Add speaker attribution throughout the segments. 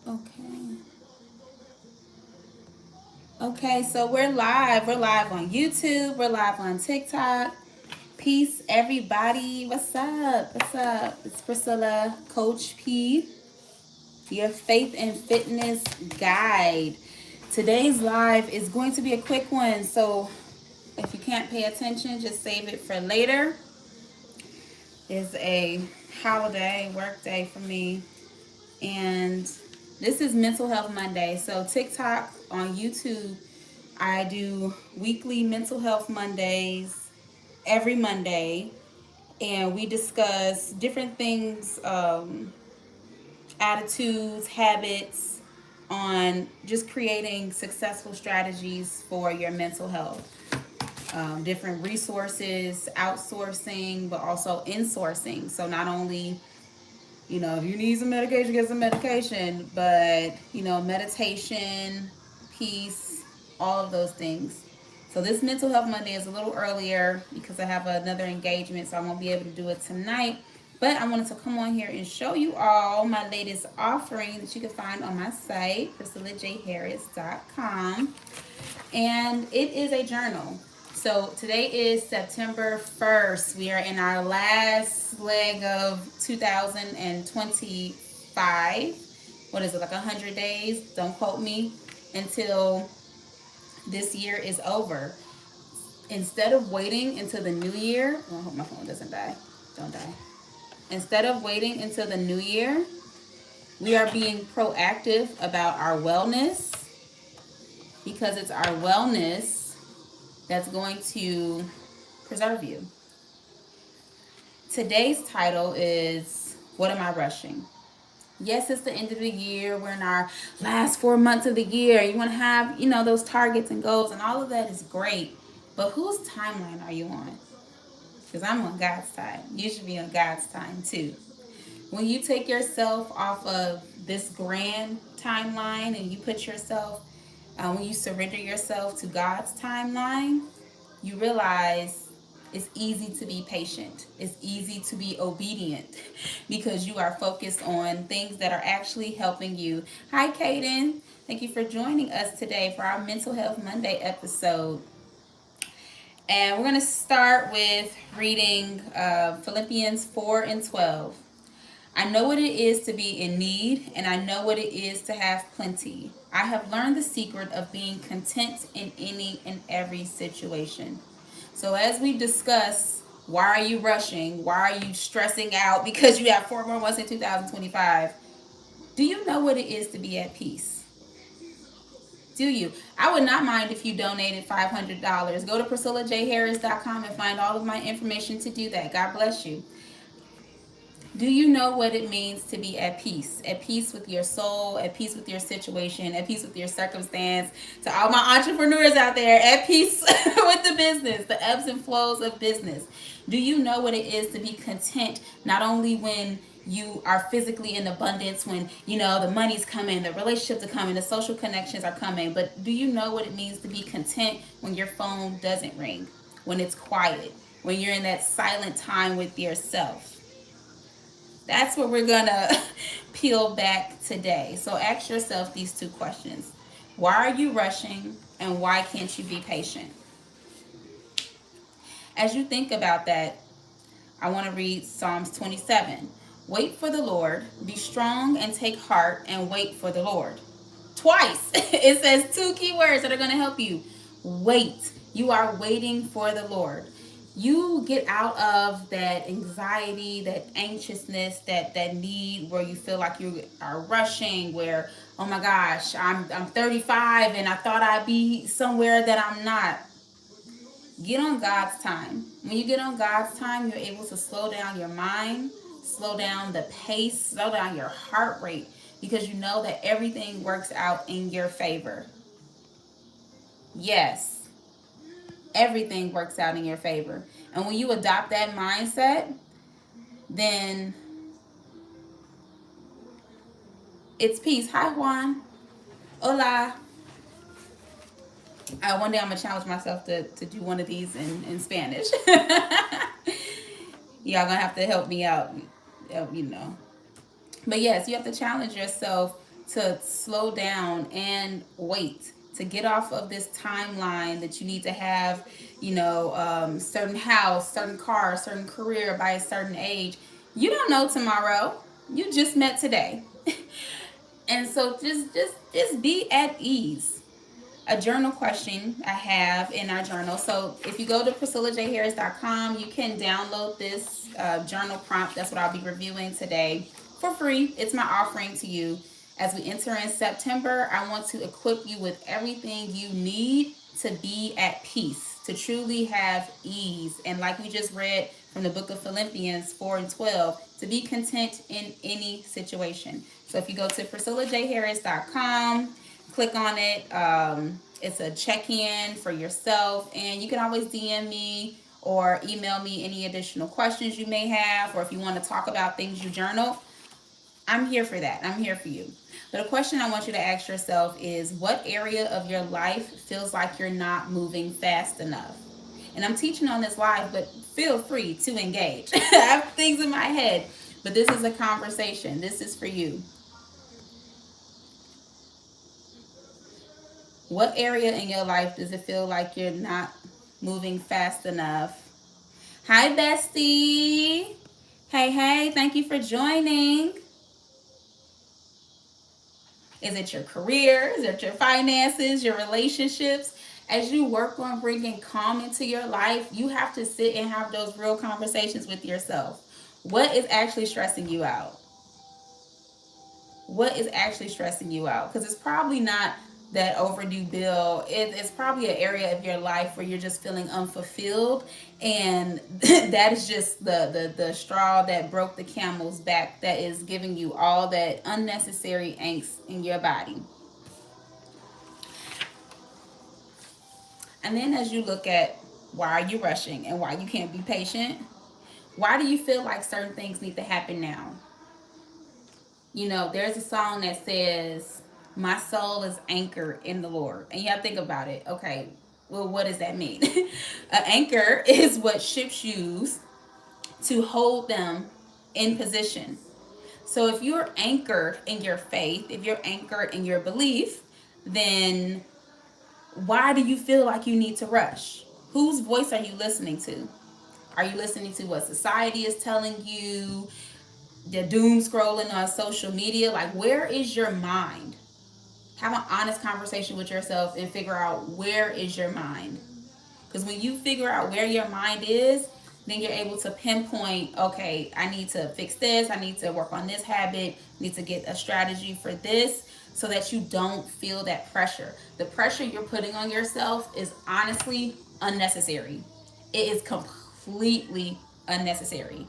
Speaker 1: Okay. Okay, so we're live. We're live on YouTube. We're live on TikTok. Peace, everybody. What's up? What's up? It's Priscilla, Coach P, your faith and fitness guide. Today's live is going to be a quick one, so if you can't pay attention, just save it for later. It's a holiday, work day for me, and this is Mental Health Monday. So TikTok, on YouTube, I do weekly Mental Health Mondays every Monday, and we discuss different things, attitudes, habits, on just creating successful strategies for your mental health. Different resources, outsourcing, but also insourcing. So not only, if you need some medication, get some medication, but, meditation, peace, all of those things. So this Mental Health Monday is a little earlier because I have another engagement, so I won't be able to do it tonight. But I wanted to come on here and show you all my latest offering that you can find on my site, PriscillaJHarris.com. And it is a journal. So today is September 1st. We are in our last leg of 2025. What is it, like 100 days? Don't quote me. Until this year is over. Instead of waiting until the new year, I hope my phone doesn't die. Don't die. Instead of waiting until the new year, we are being proactive about our wellness, because it's our wellness that's going to preserve you. Today's title is, What Am I Rushing? Yes, it's the end of the year. We're in our last 4 months of the year. You want to have, those targets and goals, and all of that is great. But whose timeline are you on? Because I'm on God's time. You should be on God's time too. When you take yourself off of this grand timeline and you put yourself, when you surrender yourself to God's timeline, you realize it's easy to be patient. It's easy to be obedient because you are focused on things that are actually helping you. Hi, Kaden. Thank you for joining us today for our Mental Health Monday episode. And we're going to start with reading Philippians 4 and 12. I know what it is to be in need, and I know what it is to have plenty. I have learned the secret of being content in any and every situation. So as we discuss, why are you rushing? Why are you stressing out because you have 4 more months in 2025? Do you know what it is to be at peace? Do you? I would not mind if you donated $500. Go to PriscillaJHarris.com and find all of my information to do that. God bless you. Do you know what it means to be at peace? At peace with your soul, at peace with your situation, at peace with your circumstance. To all my entrepreneurs out there, at peace with the business, the ebbs and flows of business. Do you know what it is to be content, not only when you are physically in abundance, when the money's coming, the relationships are coming, the social connections are coming, but do you know what it means to be content when your phone doesn't ring, when it's quiet, when you're in that silent time with yourself? That's what we're gonna peel back today. So ask yourself these 2 questions. Why are you rushing, and why can't you be patient? As you think about that, I want to read Psalms 27. Wait for the Lord, be strong and take heart, and wait for the Lord. Twice. It says 2 key words that are going to help you. Wait. You are waiting for the Lord. You get out of that anxiety, that anxiousness, that need where you feel like you are rushing, where, oh my gosh, I'm 35 and I thought I'd be somewhere that I'm not. Get on God's time. When you get on God's time, you're able to slow down your mind, slow down the pace, slow down your heart rate, because you know that everything works out in your favor. Yes, everything works out in your favor. And when you adopt that mindset, then it's peace. Hi, Juan. Hola. One day I'm going to challenge myself to do one of these in Spanish. Y'all going to have to help me out, But yes, you have to challenge yourself to slow down and wait, to get off of this timeline that you need to have, certain house, certain car, certain career by a certain age. You don't know tomorrow. You just met today. And so just be at ease. A journal question I have in our journal. So if you go to PriscillaJHarris.com, you can download this journal prompt. That's what I'll be reviewing today for free. It's my offering to you. As we enter in September, I want to equip you with everything you need to be at peace, to truly have ease. And like we just read from the book of Philippians 4 and 12, to be content in any situation. So if you go to PriscillaJHarris.com, click on it. It's a check-in for yourself, and you can always DM me or email me any additional questions you may have, or if you want to talk about things you journal. I'm here for that. I'm here for you. But a question I want you to ask yourself is, what area of your life feels like you're not moving fast enough? And I'm teaching on this live, but feel free to engage. I have things in my head, but this is a conversation. This is for you. What area in your life does it feel like you're not moving fast enough? Hi, bestie. Hey, thank you for joining. Is it your career? Is it your finances, your relationships? As you work on bringing calm into your life, you have to sit and have those real conversations with yourself. What is actually stressing you out? What is actually stressing you out? Because it's probably not that overdue bill. It's probably an area of your life where you're just feeling unfulfilled, and that is just the straw that broke the camel's back, that is giving you all that unnecessary angst in your body. And then as you look at why are you rushing and why you can't be patient, why do you feel like certain things need to happen now? There's a song that says, my soul is anchored in the Lord. And you have to think about it. Okay, well, what does that mean? An anchor is what ships use to hold them in position. So if you're anchored in your faith, if you're anchored in your belief, then why do you feel like you need to rush? Whose voice are you listening to? Are you listening to what society is telling you? The doom scrolling on social media? Like, where is your mind? Have an honest conversation with yourself and figure out, where is your mind? Because when you figure out where your mind is, then you're able to pinpoint, okay, I need to fix this, I need to work on this habit, I need to get a strategy for this, so that you don't feel that pressure. The pressure you're putting on yourself is honestly unnecessary. It is completely unnecessary.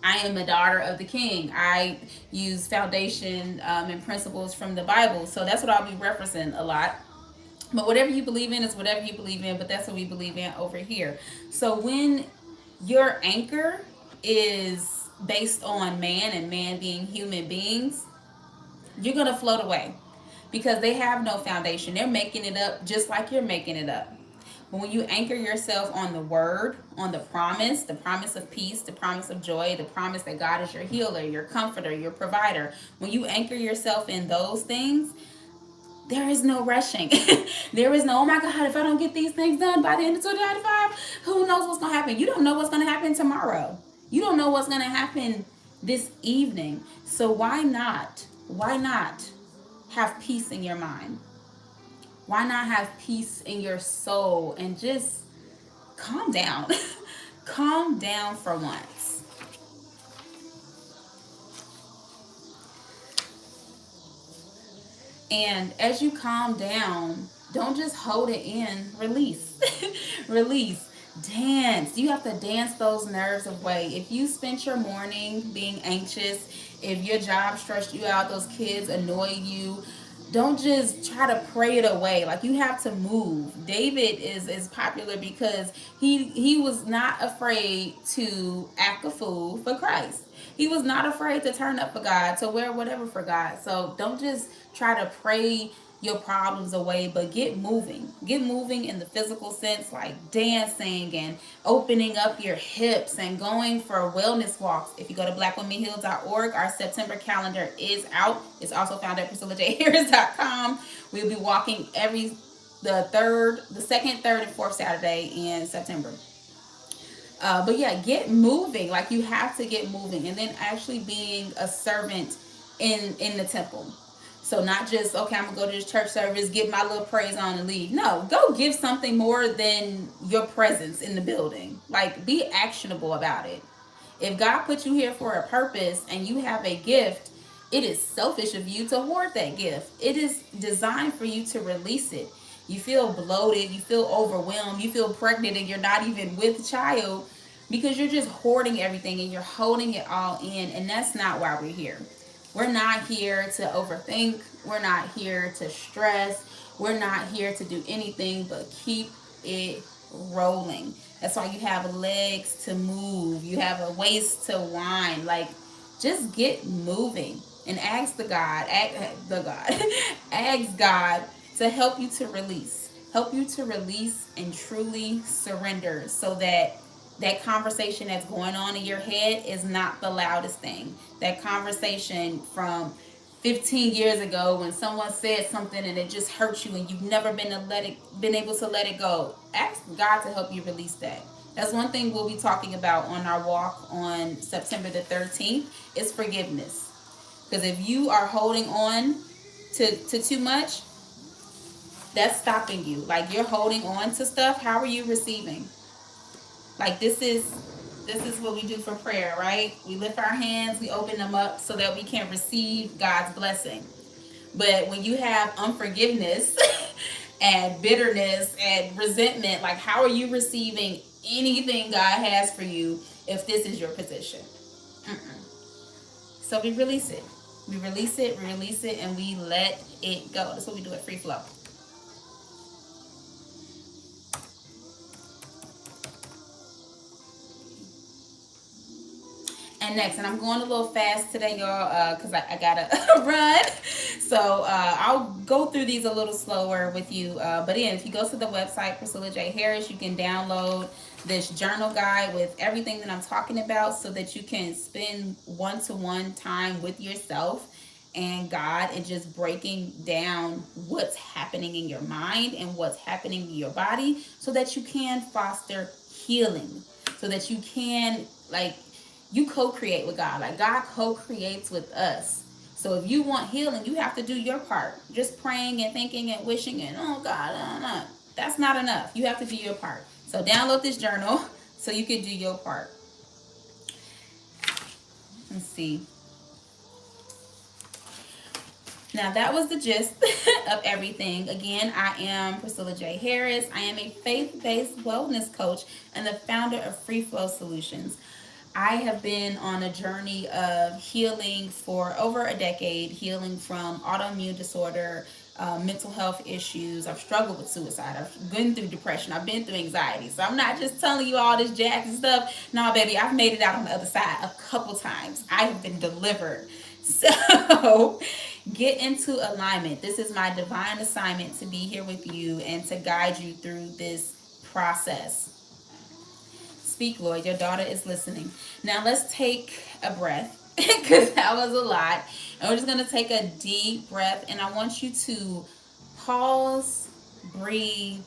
Speaker 1: I am a daughter of the King. I use foundation and principles from the Bible. So that's what I'll be referencing a lot. But whatever you believe in is whatever you believe in, but that's what we believe in over here. So when your anchor is based on man, and man being human beings, you're going to float away, because they have no foundation. They're making it up just like you're making it up. But when you anchor yourself on the word, on the promise of peace, the promise of joy, the promise that God is your healer, your comforter, your provider, when you anchor yourself in those things, there is no rushing. There is no, oh my God, if I don't get these things done by the end of 2025, who knows what's going to happen? You don't know what's going to happen tomorrow. You don't know what's going to happen this evening. So why not have peace in your mind? Why not have peace in your soul and just calm down? Calm down for once. And as you calm down, don't just hold it in. Release. Release. Dance. You have to dance those nerves away. If you spent your morning being anxious, if your job stressed you out, those kids annoy you, don't just try to pray it away. Like, you have to move. David is popular because he was not afraid to act a fool for Christ. He was not afraid to turn up for God, to wear whatever for God. So don't just try to pray your problems away, but get moving. Get moving in the physical sense, like dancing and opening up your hips and going for wellness walks. If you go to blackwomenheal.org, our September calendar is out. It's also found at PriscillaJHarris.com. We'll be walking the second, third, and fourth Saturday in September. But yeah, get moving. Like, you have to get moving, and then actually being a servant in the temple. So not just, okay, I'm gonna go to this church service, get my little praise on, and leave. No, go give something more than your presence in the building. Like, be actionable about it. If God put you here for a purpose and you have a gift, it is selfish of you to hoard that gift. It is designed for you to release it. You feel bloated, you feel overwhelmed, you feel pregnant, and you're not even with child because you're just hoarding everything and you're holding it all in. And that's not why we're here. We're not here to overthink. We're not here to stress. We're not here to do anything but keep it rolling. That's why you have legs to move. You have a waist to wind. Like, just get moving and ask ask God to help you to release. Help you to release and truly surrender, so that that conversation that's going on in your head is not the loudest thing. That conversation from 15 years ago when someone said something and it just hurt you and you've never been able to let it go. Ask God to help you release that. That's one thing we'll be talking about on our walk on September the 13th is forgiveness. Because if you are holding on to too much, that's stopping you. Like, you're holding on to stuff. How are you receiving? Like, this is what we do for prayer, right? We lift our hands, we open them up so that we can receive God's blessing. But when you have unforgiveness and bitterness and resentment, like, how are you receiving anything God has for you if this is your position? So we release it. We release it, and we let it go. That's what we do at Free Flow. And next, and I'm going a little fast today, y'all, because I gotta run. So I'll go through these a little slower with you. But again, if you go to the website, Priscilla J. Harris, you can download this journal guide with everything that I'm talking about so that you can spend one-to-one time with yourself and God, and just breaking down what's happening in your mind and what's happening in your body so that you can foster healing, so that you can, like, you co-create with God. Like, God co-creates with us. So if you want healing, you have to do your part. Just praying and thinking and wishing and, oh God, that's not enough. You have to do your part. So download this journal so you can do your part. Let's see. Now, that was the gist of everything. Again, I am Priscilla J. Harris. I am a faith-based wellness coach and the founder of Free Flow Solutions. I have been on a journey of healing for over a decade, healing from autoimmune disorder, mental health issues. I've struggled with suicide. I've been through depression. I've been through anxiety. So I'm not just telling you all this jack and stuff. No, baby, I've made it out on the other side a couple times. I have been delivered. So get into alignment. This is my divine assignment to be here with you and to guide you through this process. Speak, Lord. Your daughter is listening. Now let's take a breath because that was a lot. And we're just going to take a deep breath. And I want you to pause, breathe,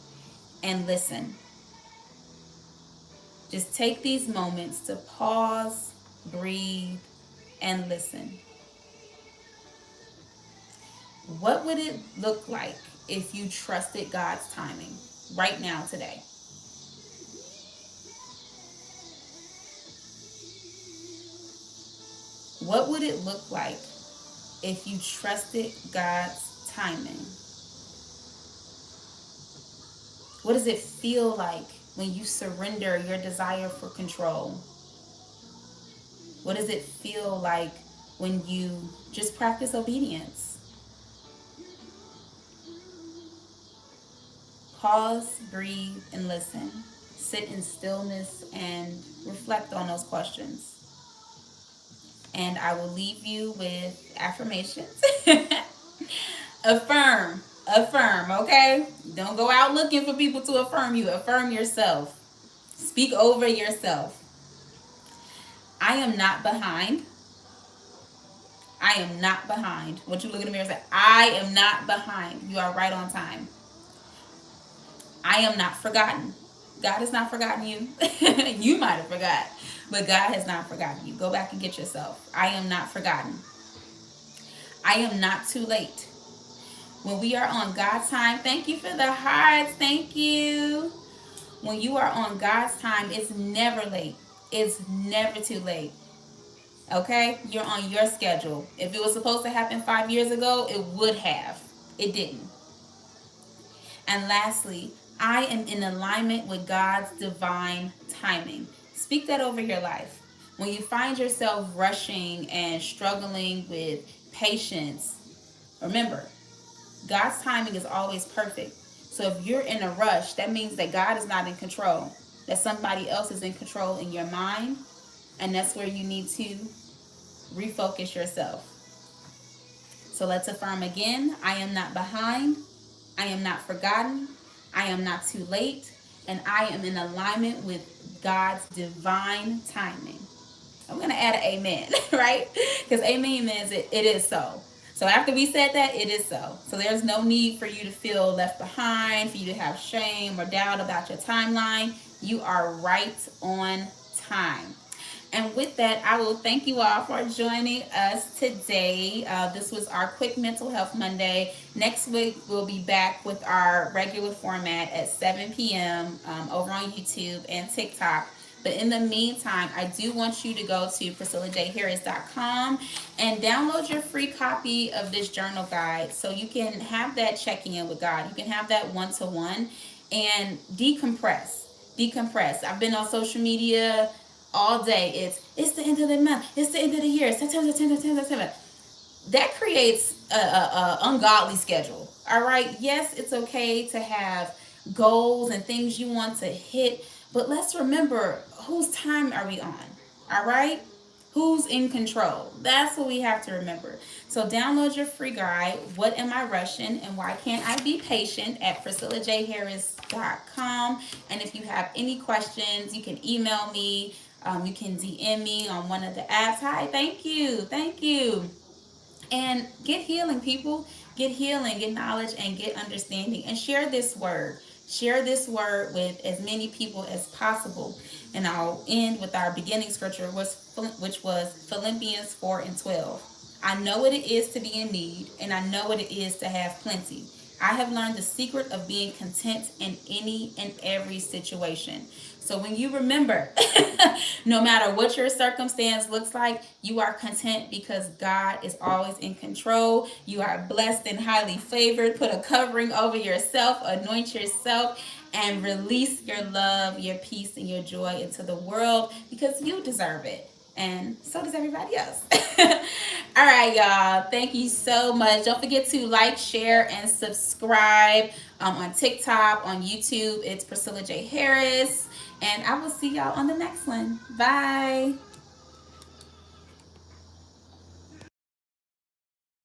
Speaker 1: and listen. Just take these moments to pause, breathe, and listen. What would it look like if you trusted God's timing right now, today? What would it look like if you trusted God's timing? What does it feel like when you surrender your desire for control? What does it feel like when you just practice obedience? Pause, breathe, and listen. Sit in stillness and reflect on those questions. And I will leave you with affirmations. Affirm, Affirm, okay? Don't go out looking for people to affirm you. Affirm yourself. Speak over yourself. I am not behind. I am not behind. I want you to look in the mirror and say, I am not behind. You are right on time. I am not forgotten. God has not forgotten you. You might have forgot, but God has not forgotten you. Go back and get yourself. I am not forgotten. I am not too late. When we are on God's time, thank you for the hearts. Thank you. When you are on God's time, it's never late. It's never too late. Okay? You're on your schedule. If it was supposed to happen 5 years ago, it would have. It didn't. And lastly, I am in alignment with God's divine timing. Speak that over your life. When you find yourself rushing and struggling with patience, remember, God's timing is always perfect. So if you're in a rush, that means that God is not in control, that somebody else is in control in your mind, and that's where you need to refocus yourself. So let's affirm again. I am not behind. I am not forgotten. I am not too late. And I am in alignment with God's divine timing. I'm going to add an amen, right? Because amen means it is so. So after we said that, it is so. So there's no need for you to feel left behind, for you to have shame or doubt about your timeline. You are right on time. And with that, I will thank you all for joining us today. This was our quick Mental Health Monday. Next week, we'll be back with our regular format at 7 p.m. Over on YouTube and TikTok. But in the meantime, I do want you to go to PriscillaJHarris.com and download your free copy of this journal guide so you can have that checking in with God. You can have that one-to-one and decompress. Decompress. I've been on social media all day. It's the end of the month. It's the end of the year. September. That creates a ungodly schedule. All right. Yes, it's okay to have goals and things you want to hit, but let's remember, whose time are we on? All right? Who's in control? That's what we have to remember. So download your free guide, What Am I Rushing and Why Can't I Be Patient, at PriscillaJHarris.com. And if you have any questions, you can email me. You can DM me on one of the apps. Hi, thank you. Thank you. And get healing, people. Get healing, get knowledge, and get understanding. And share this word. Share this word with as many people as possible. And I'll end with our beginning scripture, which was Philippians 4:12. I know what it is to be in need, and I know what it is to have plenty. I have learned the secret of being content in any and every situation. So when you remember, no matter what your circumstance looks like, you are content because God is always in control. You are blessed and highly favored. Put a covering over yourself, anoint yourself, and release your love, your peace, and your joy into the world because you deserve it. And so does everybody else. All right, y'all. Thank you so much. Don't forget to like, share, and subscribe on TikTok, on YouTube. It's Priscilla J. Harris. And I will see y'all on the next one. Bye.